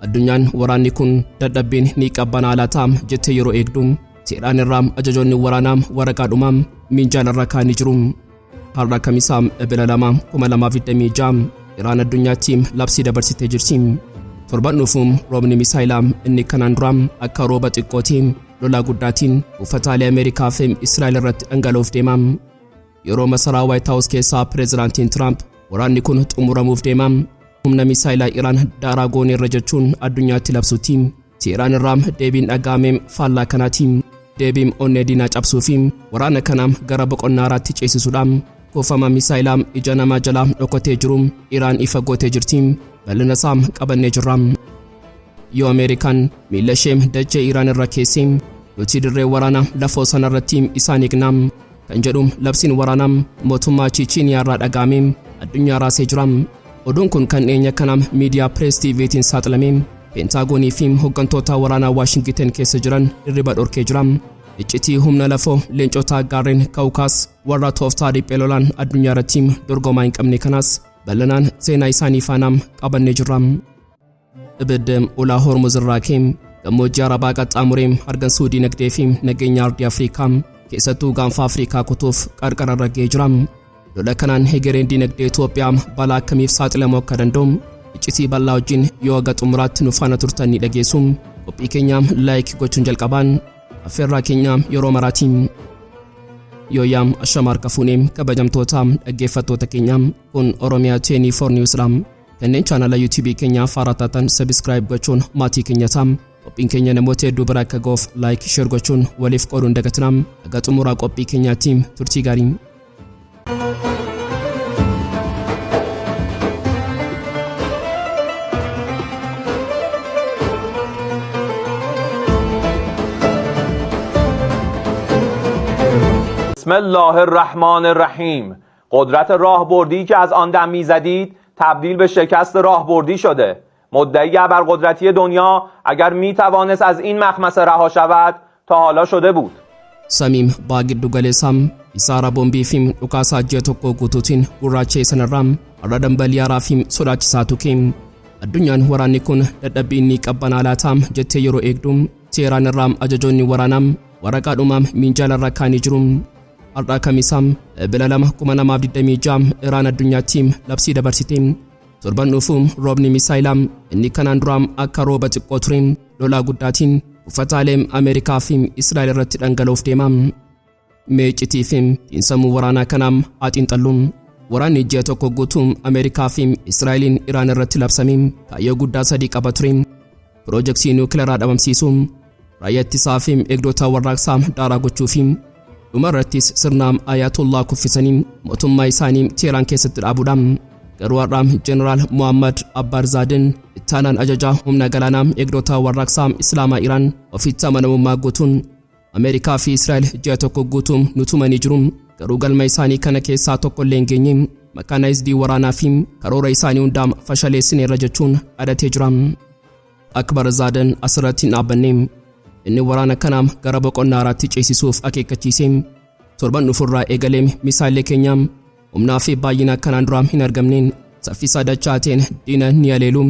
addunyaan waraanni kun dadhabbiin ni qabbanaa laataa jettee yeroo eegdu seeraan irraa ajajoonni waraanaa waraqaadhumaan minjaala irra kaa'anii jiru. Har'a Kamisa Ebla 2026 Iraan addunyaatti labsii dabarsitee jirti. Torban dhufuun roobni Misaa'elaa inni kanaan dura akka rooba xiqqootiin lolaa guddaatiin uffataalee Ameerikaa fi Isra'el irratti dhangala'uuf deema. Yeroo masaraa White House keessaa Pirezidaantiin Tiraamp waraanni kun xumuramuuf deema. Humna Misaa'elaa Iraan daaraa goonee irra jechuun addunyaatti labsuutti Iraan irraa deebiin dhaga'ame faallaa kanaati. Deebiin onnee diinaa cabsuu fi waraana kana gara boqonnaa haaraatti ceesisuudha. Kuufama Misaa'elaa ija namaa jalaa dhokatee jiru Iraan ifa gootee jirti. Bal'ina isaa qabannee jirra. Yoo Ameerikaan miila ishee dachee Iraan irra keessee nuti dirree waraanaa lafoo sanarratti isaan eegna kan jedhu labsiin waraanaa mootummaa Cheechniyaa irraa dhaga'ame addunyaa raasee jira. Oduun kun kan dhiyeenya kana miidiyaa Press TVtiin saaxilame Pentaagoonii fi hooggantoota waraanaa Waashingten keessa jiran hirriba dhorkee jira. Iccitii humna lafoo leencota gaarreen Kaawukaas warra tooftaa dhiphee lolaan addunyaa irratti dorgomaa hin qabne kanaas bal'inaan seenaa isaanii faana qabannee jirra. Ibiddi ulaa Hormuz irraa ka'e gammoojjii Arabaa qaxxaamuree hargansuu diinagdee fi nageenya ardii Afriikaa keessattuu Gaanfa Afriikaa kutuuf qarqara irra ga'ee jira. Lola kanaan hegereen diinagdee Itoophiyaa balaa akkamiif saaxilamuu akka danda'u iccitii bal'aa wajjin yoo aga xumuraatti nu faana turtanii dhageessu. Qophii keenya laayik gochuun jalqabaan affeerraa keenya yeroo maraatiin. Yooyaam ashamaar kafuunee kabajamtoota dhaggeeffattoota keenya kun Oromiyaa 24 Newsdha. Kanneen chaanala YouTube keenya faarataatan subscribe gochuun maatii keenya ta'a. Qophiin keenya namoota hedduu bira akka ga'uuf like share gochuun waliif qooduun dagatina. Aga xumuraa qophii keenyaatti turtii gaarii. بسم الله الرحمن الرحیم. قدرت راهبردی که از آن دم میزدید تبدیل به شکست راهبردی شده. مدعی ابرقدرتی دنیا اگر میتوانست از این مخمسه رها شود تا حالا شده بود. سمیم Baha Giddu-galeessaa isaara boombii fi dhukaasaa ji'a tokko guutuutiin gurraachee sanarraa har'a dambaliyaraa fi sodaachisaa tuke. Addunyaan waraanni kun dadhabbii inni qabbanaa laataa jettee yeroo eegdu Teheraan irraa ajajoonni waraanaa waraqaadhumaan minjaala irra kaa'anii jiru. Har'a Kamisa Ebla 2026 Iraan addunyaatti labsii dabarsite. Torban dhufuun roobni Misaa'elaa inni kanaan dura akka rooba xiqqoo ture lolaa guddaatiin uffataalee Ameerikaa fi Isra'el irratti dhangala'uuf deema. Iccitii fi xiinsammuu waraanaa kanaa xiinxalluun waraanni ji'a tokko guutuu Ameerikaa fi Israa'eliin Iraan irratti labsame kaayyoo guddaa sadii qaba ture. Piroojeksii niwukileeraa dhabamsiisuu, raayyaa ittisaa fi eegdota warraaqsaa daaraa gochuu fi dhumarrattis sirna ayatollah kuffisanii mootummaa isaanii Teheraan keessatti dhaabuudha. Garuu har'a Jeneraal Muhammad Abbarzaaden ittaanaan ajajaa humna galaanaa eegdota warraaqsaa Islaamaa Iraan ofitti amanamummaa guutuun Ameerikaa fi Israa'el ji'a tokko guutuu nutumanii jiru. Garuu galma isaanii kana keessaa tokko illee hin geenye makaanaayizidii waraanaa fi karoora isaanii hundaa fashaleessineerra jechuun dhadatee jira. Akbarzaaden asirratti hin dhaabbanne. Inni waraana kana gara boqonnaa haaraatti ceesisuuf akeekkachiise. Torban dhufurraa eegalee misaa'elli keenya humnaa fi baay'ina kanaan dura hin argamneen saffisa dachaateen diina ni aleelu.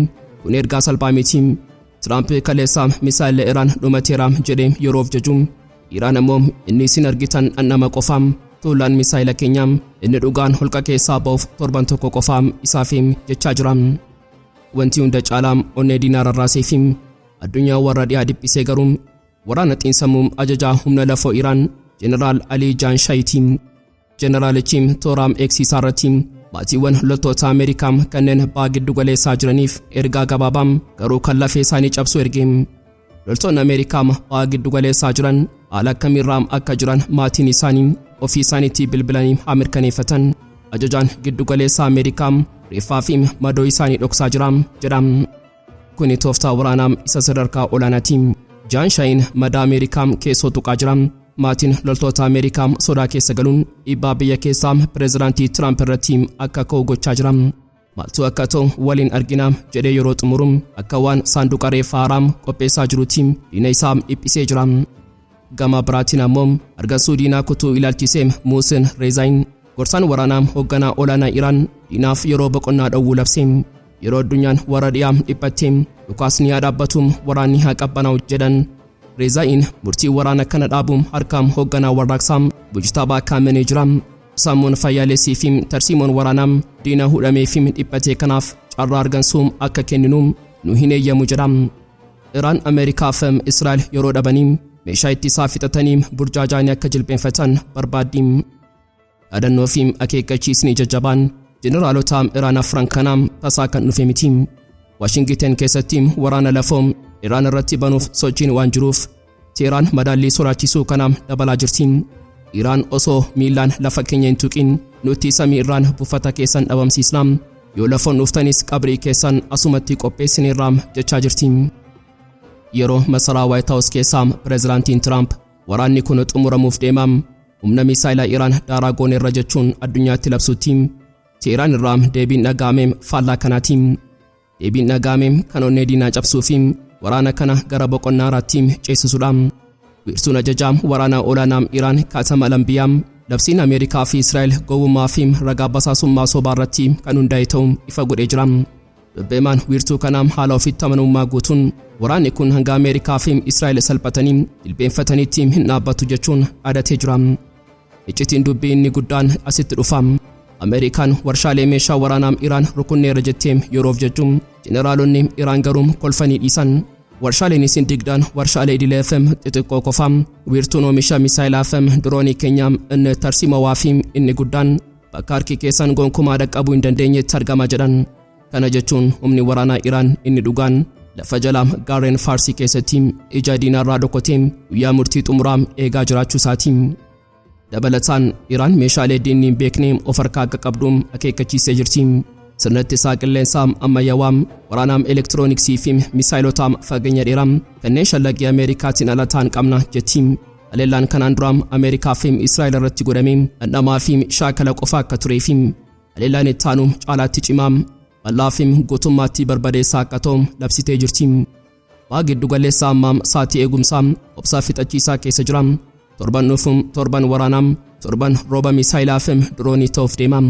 Kun ergaa salphaa miti. Tiraamp kaleessa misaa'elli Iraan dhumateera jedhee yeroof jaju. Iraan ammoo inni isin argitan dhandhama qofaam tuulaan misaa'ela keenya inni dhugaan holqa keessaa ba'uuf torban tokko qofaam isaaf jechaa jira. Wanti hunda caalaa onnee diinaa rarraasee fi addunyaa warra dhiyaa dhiphisee garuu waraana xiinsammuu ajajaa humna lafoo Iraan Jeneraal Ali Jaanshaayitiin. Jeneraalichi Tooraam Eksiisaarratti maatiiwwan loltoota Ameerikaa kanneen Baha Giddu-galeessaa jiraniif ergaa gabaabaa garuu kan lafee isaanii cabsu erge. Loltoonni Ameerikaa Baha Giddu-galeessaa jiran haala akkamiirraa akka jiran maatiin isaanii ofii isaaniitti bilbilanii haa mirkaneeffatan. Ajajaan Giddu-galeessaa Ameerikaa reeffaa fi madoo isaanii dhoksaa jira jedha. Kuni tooftaa waraanaa isa sadarkaa olaanaati. Jaanshaayin madaa Ameerikaa keessoo tuqaa jira. Maatiin loltoota Ameerikaa sodaa keessa galuun dhiibbaa biyya keessaa Pirezidaantii Tiraamp irratti akka ka'u gochaa jira. Maaltu akka ta'u waliin argina jedhee yeroo xumuru akka waan saanduqa reeffaa haaraa qopheessaa jirutti diina isaa dhiphisee jira. Gama biraatiin ammoo argansuu diinaa kutuu ilaalchisee Muusin Reezaayin gorsaan waraanaa hoogganaa olaanaa Iraan diinaaf yeroo boqonnaa dhowwuu labse. yeroo addunyaan warra dhiyaam dhiphatteem dhukaasni haa dhaabbatum waraanni haa qabbanaa'u jedhan Reezaa'iin murtii waraana kana dhaabuum harkaam hoogganaa warraaqsaam bulchitaa baakkaamanii jiram sammuun fayyaalessiifiim tarsiimoon waraanaam diina hudhameefiim dhiphatee kanaaf carraa argansuum akka kenninuum nu hin eeyyamu jedham. Iraan Ameerikaaf Israa'el yeroo dhabaniim meeshaa ittisaa fixataniim burjaajaanii akka jilbeenfatan barbaaddiim. Dhaadannoofiim akeekkachiisni jajjabaan jeneraalotaam Iraan afran kanaam tasaa kan dhufe mitiim. Waashingiten keessattiim waraana lafoom Iraan irratti banuuf sochiin waan jiruuf Teheraan madaallii soraachisuu kanaam dabalaa jirtiin. Iraan osoo miilaan lafa keenya hin tuqin nuti samii irraan buufata keessan dhabamsiisnaam yoo lafoon dhuftanis qabrii keessan asumatti qopheessineerraam jechaa jirtiin. Yeroo masaraa White House keessaa Pirezidaantiin Tiraamp waraanni kun xumuramuuf deemaam humna misaa'elaa Iraan daaraa gooneerra jechuun addunyaatti labsuutiin Teheraan irraa deebiin dhaga'ameem faallaa kanaatiin. Deebiin dhaga'ameem kan onnee diinaa cabsuufiim waraana kana gara boqonnaa raattiim ceesisuudhaam. Wiirtuun ajajaam waraanaa olaanaam Iraan kaatama lambiyaam labsiin Ameerikaa fi Israa'el gowwummaa ragaa basaasummaa sobaa irratti kan hundaa'e ta'uun ifa godhee jira. Dubbeemaan wiirtuu kanaam haala ofitti amanamummaa guutuun waraanni kun hanga Ameerikaa fi Israa'el salphatanii jilbeenfataniitti hin dhaabbatu jechuun dhaadatee jira. Iccitiin dubbii inni guddaan asitti dhufaam. Ameerikaan warshaalee meeshaa waraanaam Iraan rukunneera jetteem yeroof jechuun jeneraalonni Iraan garuum kolfanii dhiisan. Warshaaleen isin digdaan warshaalee idilee xixiqqoo qofaam wiirtuun oomisha misaa'elaa diroonii keenyaam inni tarsiimawaa fi inni guddaan bakka harki keessan gonkumaa dhaqqabuu hin dandeenyetti argama jedhan. Kana jechuun humni waraanaa Iraan inni dhugaan lafa jalaam gaarreen Faarsii keessatti ija diinaarraa dhokoteem guyyaa murtii xumuraam eegaa jiraachuu isaatiin. Dabalataan Iraan meeshaalee diinni hin beekne of harkaa akka qabduum akeekkachiisee jirti. Sirnatti isaa qilleensaam ammayyawaam waraanaam elektirooniksii fi misaa'ilotaam fageenya dheeraam kanneen shallagii Ameerikaatiin ala ta'an qabna jettiin. Haleellaan kanaan duraam Ameerikaa fi Israa'el irratti godhamee dhandhamaa fi shaakala qofa akka tureefi haleellaan itti aanu caalaatti cimaam bal'aa fi guutummaatti barbadeessaa akka ta'u labsitee jirti. Baha Giddu-galeessaa ammaam saatii eegumsaam obsaa fixachiisaa keessa jiraam. Torban dhufuum torban waraanaam torban rooba misaa'elaa fi diroonii ta'uuf deemaam.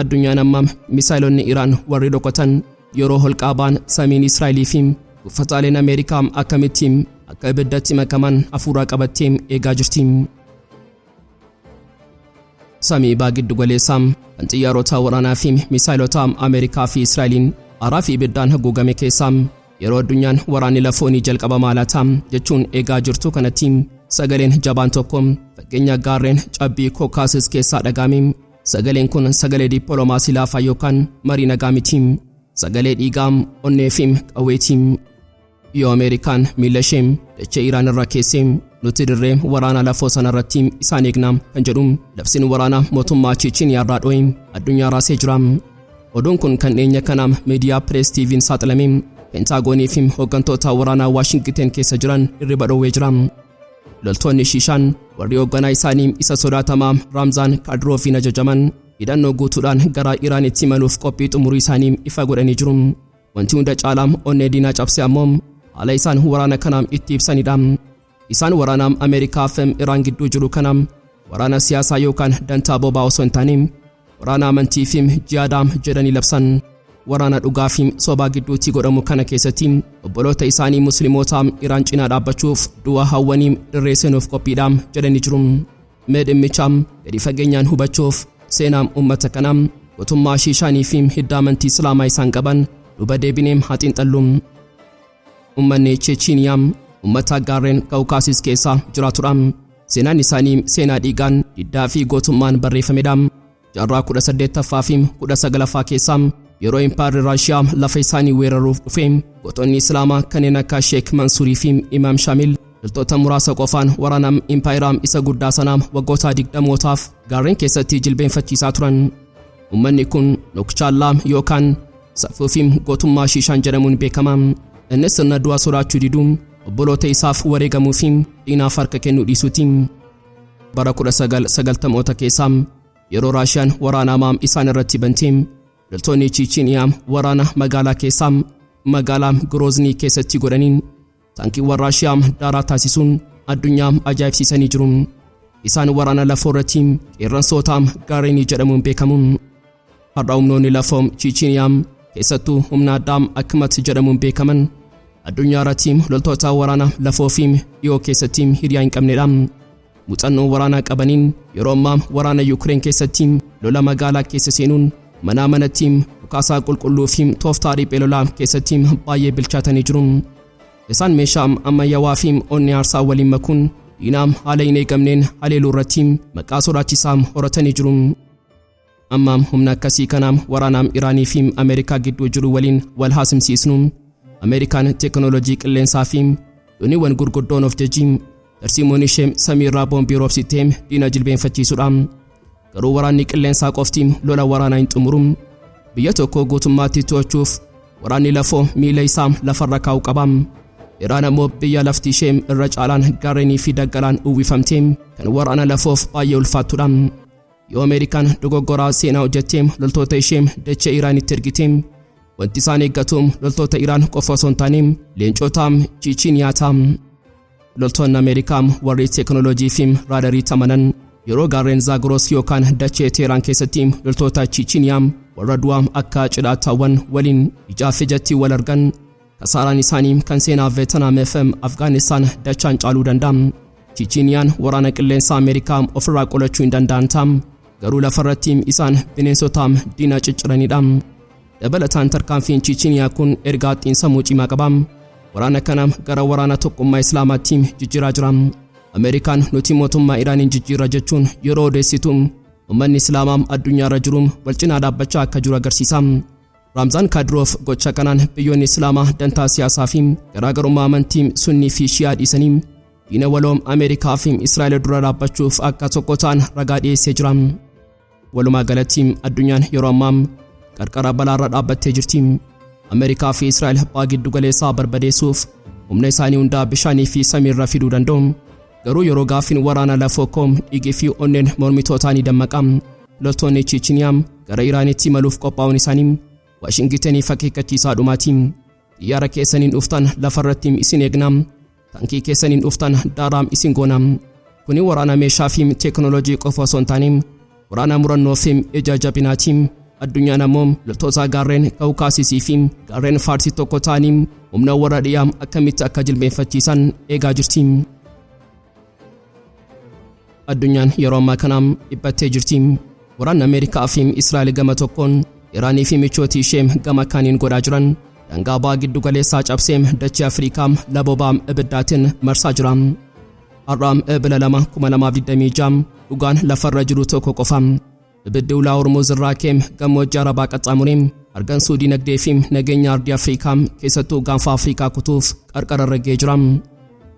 Addunyaan ammaam misaa'elonni Iraan warri dhokotan yeroo Holqaa baan samiin Israa'elii fi uffataaleen Ameerikaa akkamittiin akka ibiddatti makaman hafuuraa qabatteem eegaa jirti. Samii Baha Giddu-galeessaam kan xiyyaarota waraanaa fi misaa'elota Ameerikaa fi Israa'eliin aaraa fi ibiddaan haguugame keessaam yeroo addunyaan waraanni lafoonii jalqabamaa laataam jechuun eegaa jirtu kanatti sagaleen jabaan tokko fageenya gaarreen cabbii Kookaasis keessaa dhaga'ame. Sagaleen kun sagalee dippiloomaasii laafaa yookaan marii nagaa miti. Sagalee dhiigaam onnee fi qawweetiim. Yoo Ameerikaan miila ishee dachee Iraan irraa keessee nuti dirree waraanaa lafoo sanarratti isaan eegnaam kan jedhu labsiin waraanaa mootummaa Cheechniyaa irraa dho'e addunyaa raasee jira. Oduun kun kan dhiyeenya kanaam miidiyaa Pirees TV'n saaxilame Pentaagoonii fi hooggantoota waraanaa Waashingiten keessa jiran hirriba dhoowwee jira. Loltoonni Shiishaan warri hoogganaa isaanii isa sodaatamaa Raamzaan Kaadroofiin ajajaman hidhannoo guutuudhaan gara Iraanitti imaluuf qophii xumurii isaanii ifa godhanii jiru. Wanti hunda caalaam onnee diinaa cabse ammoo haala isaan waraana kanaam itti ibsanidha. Isaan waraanaam Ameerikaa fi Iraan gidduu jiru kanaam waraana siyaasaa yookaan dantaa bobaa osoo hin taane waraana amantii fi jihaadaam jedhanii labsan. Waraana dhugaa fi sobaa gidduutti godhamu kana keessatti obboloota isaanii musliimootaam Iraan cinaa dhaabbachuuf du'a hawwaniim dirree seenuuf qophiidhaam jedhanii jiru. Meedhimmichaam gadi fageenyaan hubachuuf seenaam uummata kanaam gootummaa Shiishaanii fi hidda amantii Islaamaa isaan qaban duba deebineem haa xiinxallu. Uummanni Cheechniyaam uummata gaarreen Kaawukaasis keessa jiraatudha. Seenaan isaanii seenaa dhiigaan diddaa fi gootummaan barreeffamedha. Jaarraa 18ffaa fi 19ffaa keessaa yeroo impaayirri Raashiyaa lafa isaanii weeraruuf dhufe gootonni Islaamaa kanneen akka Sheek Mansuurii fi Imaam Shaamil loltoota muraasa qofaan waraana impaayiraam isa guddaa sanaam waggoota 20mootaaf gaarreen keessatti jilbeenfachiisaa turan. Uummanni kun Nokchaallaa yookaan safuu fi gootummaa Shiishaan jedhamuun beekama. Innis sirna du'a sodaachuu diduun obboloota isaaf wareegamuu fi diinaaf harka kennuu dhiisuuti. Bara 1990moota keessaa yeroo Raashiyaan waraana amaam isaan irratti bantee loltoonni Cheechniyaa waraana magaalaa keessaa magaalaa Grozny keessatti godhaniin taankiiwwan Raashiyaa daaraa taasisuun addunyaa ajaa'ibsiisanii jiru. Isaan waraana lafoo irratti qeerransootaam gaarreenii jedhamuun beekamu. Har'a humnoonni lafoo Cheechniyaa keessattuu humna addaa akkamatti jedhamuun beekaman addunyaa irratti loltoota waraanaa lafoo fi dhiyoo keessatti hiriyaa hin qabnedha. Muuxannoo waraanaa qabaniin yeroo ammaa waraana Yuukireen keessatti lola magaalaa keessa seenuun mana manatti dhukaasaa qulqulluu fi tooftaa riphee lolaa keessatti baay'ee bilchaatanii jiru. Isaan meeshaa ammayyaawaa fi onnee aarsaa waliin makuun diinaa haala hin eegamneen haleeluu irratti maqaa sodaachisaa horatanii jiru. Amma humna akkasii kana waraanaa Iraanii fi Ameerikaa gidduu jiru waliin wal haasimsiisnu Ameerikaan teekinooloojii qilleensaa fi dooniiwwan gurguddoon of jajii tarsiimoon ishee samii irraa boombii roobsitee diina jilbeenfachiisudha. Garuu waraanni qilleensaa qofti lola waraanaa hin xumuru. Biyya tokko guutummaatti to'achuuf waraanni lafoo miila isaa lafarra kaa'uu qaba. Iraan ammoo biyya lafti ishee irra caalaan gaarreenii fi daggalaan uwwifamtee kan waraana lafoof baay'ee ulfaattudha. Yoo Ameerikaan dogoggoraa seenaa hojjettee loltoota ishee dachee Iraanitti ergitee wanti isaan eeggatu loltoota Iraan qofa osoo hin taane Leencota Cheechniyaa. Loltoonni Ameerikaa warri teekinooloojii fi raadarii amanan yeroo gaarreen Zaagiroos yookaan dachee Teheraan keessatti loltoota Cheechniyaa warra du'aa akka cidhaataawwan waliin ijaa fi ijatti wal argan kasaaraan isaanii kan seenaa Veetnaam fi Afgaanistaan dachaan caaluu danda'a. Cheechniyaan waraana qilleensaa Ameerikaa ofirraa qolachuu hin danda'an garuu lafarratti isaan bineensota diina cicciranidha. Dabalataan tarkaanfiin Cheechniyaa kun ergaa xiinsammuu cimaa qaba. Waraana kana gara waraana tokkummaa Islaamaatti jijjiiraa jira. Ameerikaan nuti mootummaa Iraaniin jijjiirra jechuun yeroo odeessitu ummanni Islaamaa addunyaa irra jiru wal cinaa dhaabbachaa akka jiru agarsiisa. Ramzaan Kadyroof gocha kanaan biyyoonni Islaamaa dantaa siyaasaa fi garaagarummaa amantii Sunnii fi Shi'aa dhiisanii diina waloo Ameerikaa fi Israa'el dura dhaabbachuuf akka tokko ta'an ragaa dhiyeessee jira. Walumaa galatti addunyaan yeroo ammaa qarqara balaarra dhaabbattee jirti. Ameerikaa fi Israa'el Baha Giddu-galeessaa barbadeessuuf humna isaanii hundaa bishaanii fi samiirra fiduu danda'u. Garuu yeroo gaaffiin waraana lafoo koom dhiigii fi onneen mormitootaa ni dammaqa. Loltoonni Cheechniyaa gara Iraanitti imaluuf qophaa'uun isaanii Waashingitanii fakkeekkachiisaa dhumaati. Xiyyaara keessaniin dhuftan lafarratti isin eegna. Taankii keessaniin dhuftan daaraam isin goona. Kuni waraana meeshaa fi teekinooloojii qofa osoo hin taane waraana murannoo fi ija jabinaati. Addunyaan ammoo loltoota gaarreen Kawkaasisii fi gaarreen Faarsii tokko ta'anii humna warra dhiyaa akkamitti akka jilbeenfachiisan eegaa jirti. Addunyaan yeroo ammaa kana dhiphattee jirti. Waraanni Ameerikaa fi Israa'el gama tokkoon Iraanii fi michooti ishee gama kaaniin godhaa jiran daangaa Baha Giddu-galeessaa cabsee dachee Afriikaa labobaa ibiddaatiin marsaa jira. Har'a Ebla 2026 dhugaan lafarra jiru tokko qofa. Ibiddi ulaa Hormuuz irraa ka'ee gammoojjii Arabaa qaxxaamuree argansuu diinagdee fi nageenya ardii Afriikaa keessattuu Gaanfa Afriikaa kutuuf qarqara irra ga'ee jira.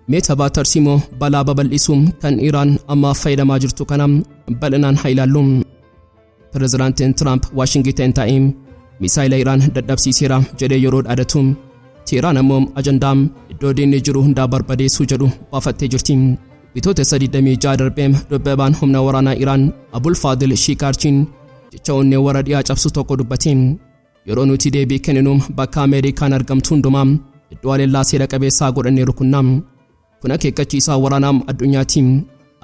Mee taphaa tarsiimoo balaa babal'isuu kan Iraan amma fayyadamaa jirtu kana bal'inaan haa ilaallu. Pirezidaant Tiraamp Waashingten taa'ee misaa'ela Iraan dadhabsiiseera jedhee yeroo dhaadatu Teheraan ammoo ajandaa iddoo diinni jiru hundaa barbadeessuu jedhu baafattee jirti. Bitootessa 26 darbee dubbabaan humna waraanaa Iraan Abul Faadil Shiikaarchiin jecha onnee warra dhiyaa cabsu tokko dubbate. Yeroo nuti deebii kenninu bakka Ameerikaan argamtu hundumaa iddoo haleellaa seera qabeessaa godhannee rukunnaa. Kun akeekkachiisaa waraanaa addunyaati.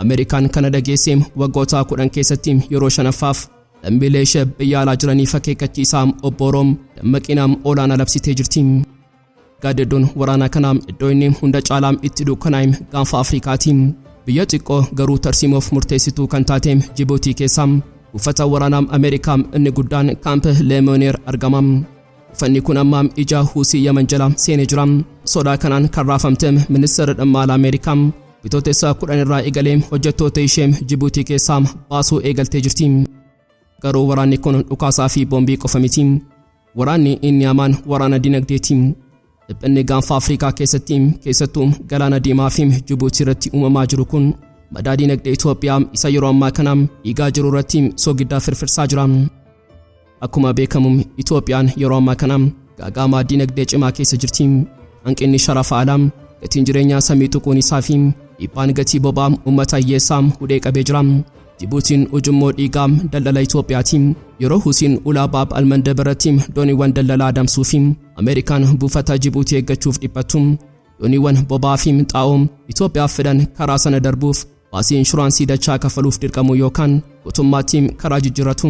Ameerikaan kana dhageessee waggoota 10 keessatti yeroo 5ffaaf lammiilee ishee biyya alaa jiraniif akeekkachiisaa obbooroom dammaqinaa olaanaa labsitee jirti. Gaadidduun waraanaa kanaa iddoo inni hunda caalaa itti dukkanaa'e Gaanfa Afriikaati. Biyya xiqqoo garuu tarsiimoof murteessituu kan taate Jibuutii keessaa uffata waraanaa Ameerikaa inni guddaan Kaamp Leemoneer argama. Uffanni kun amma ija Huusii Yaman jala seenee jira. Sodaa kanaan kan raafamte ministeera dhimma alaa Ameerikaa bitootessa 10 irraa eegalee hojjettoota ishee Jibuutii keessaa baasuu eegaltee jirti. Garuu waraanni kun dhukaasaa fi boombii qofa miti. Waraanni inni hamaan waraana diinagdeeti. Dhiphinni Gaanfa Afriikaa keessattuu galaana diimaa fi Jibuutii irratti uumamaa jiru kun madaa diinagdee Itoophiyaa isa yeroo ammaa kana dhiigaa jiru irratti soogiddaa firfirsaa jira. Akkuma beekamu Itoophiyaan yeroo ammaa kana gaaga'ama diinagdee cimaa keessa jirti. Hanqinni sharafa alaa gatiin jireenyaa samii tuquun isaa fi dhiibbaan gatii boba'aa uummata hiyyeessaa hudhee qabee jira. Jibuutiin ujummoo dhiigaa daldala Itoophiyaati. Yeroo Huusiin ulaa Baab Almandab irratti dooniiwwan daldalaa adamsuu fi Ameerikaan buufata Jibuutii eeggachuuf dhiphattu dooniiwwan boba'aa fi xaa'oo Itoophiyaaf fedhan karaa sana darbuuf baasii inshuraansii dachaa kafaluuf dirqamu yookaan guutummaatti karaa jijjiirratu.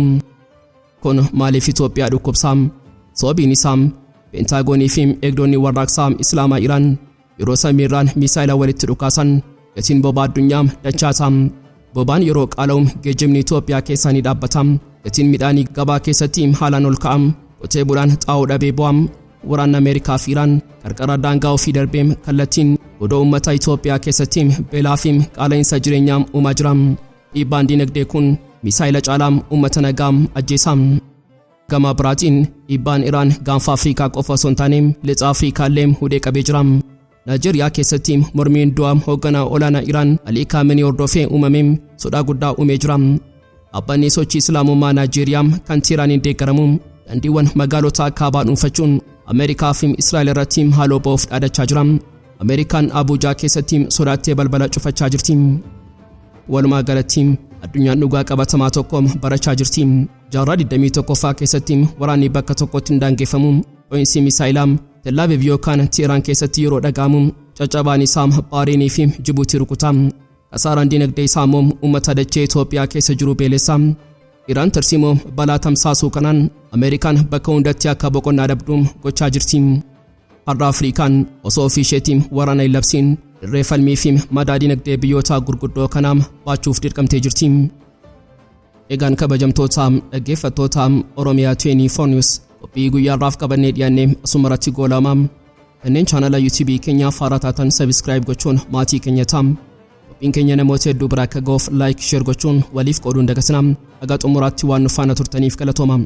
Kun maaliif Itoophiyaa dhukkubsaa? Sababiin isaa Peentaagoonii fi eegdonni warraaqsaa Islaamaa Iraan yeroo samiirraan misaa'ela walitti dhukaasan gatiin boba'aa addunyaa dachaata. Boba'aan yeroo qaala'u geejjibni Itoophiyaa keessaa ni dhaabbata. Gatiin midhaanii gabaa keessatti haalaan ol ka'a. Qotee bulaan xaa'oo dhabee bu'a. Waraanni Ameerikaa fi Iraan qarqara daangaa ofii darbee kallattiin godoo uummata Itoophiyaa keessatti beelaa fi qaala'insa jireenyaa uumaa jira. Dhiibbaan diinagdee kun misaa'ela caalaa uummata nagaa ajjeesa. Gama biraatiin dhiibbaan Iraan Gaanfa Afriikaa qofa osoo hin taane lixa Afriikaallee hudhee qabee jira. Nigeeriyaa keessatti mormiin du'a hoogganaa olaanaa Iraan Alii Kaamenii hordofee uumamee sodaa guddaa uumee jira. Dhaabbanni sochii Islaamummaa Nigeeriyaa kan Tiraaniin deeggaramu daandiiwwan magaalota kaabaa dhuunfachuun Ameerikaa fi Isra'el irratti haaloo ba'uuf dhaadachaa jira. Ameerikaan Abuujaa keessatti sodaattee balbala cufachaa jirti. Walumaa galatti addunyaan dhugaa qabatamaa tokko barachaa jirti. Jaarraa 21ffaa keessatti waraanni bakka tokkotti hin daangeffamu. Dho'iinsi Misaa'elaa Tel Aviv yookaan Teheraan keessatti yeroo dhaga'amu caccabaan isaa Bahareenii fi Jibuutii rukuta. Kasaaraan diinagdee isaa immoo uummata dachee Itoophiyaa keessa jiru beelessa. Iraan tarsiimoo balaa tamsaasuu kanaan Ameerikaan bakka hundatti akka boqonnaa dhabdu gochaa jirti. Har'a Afrikaan osoo ofii isheetiin waraana hin labsiin dirree falmii fi madaa diinagdee biyyoota gurguddoo kanaa baachuuf dirqamtee jirti. Egaan kabajamtoota dhaggeeffattoota Oromiyaa 24 News qophii guyyaarraaf qabannee dhiyaannee asumarratti goolama. Kanneen chaanala YouTube keenyaaf haaraa taatan subscribe gochuun maatii keenya ta'aa. Qophiin keenya namoota hedduu bira akka ga'uuf like share gochuun waliif qooduun dagatina. Haga xumuraatti waan nu faana turtaniif galatooma.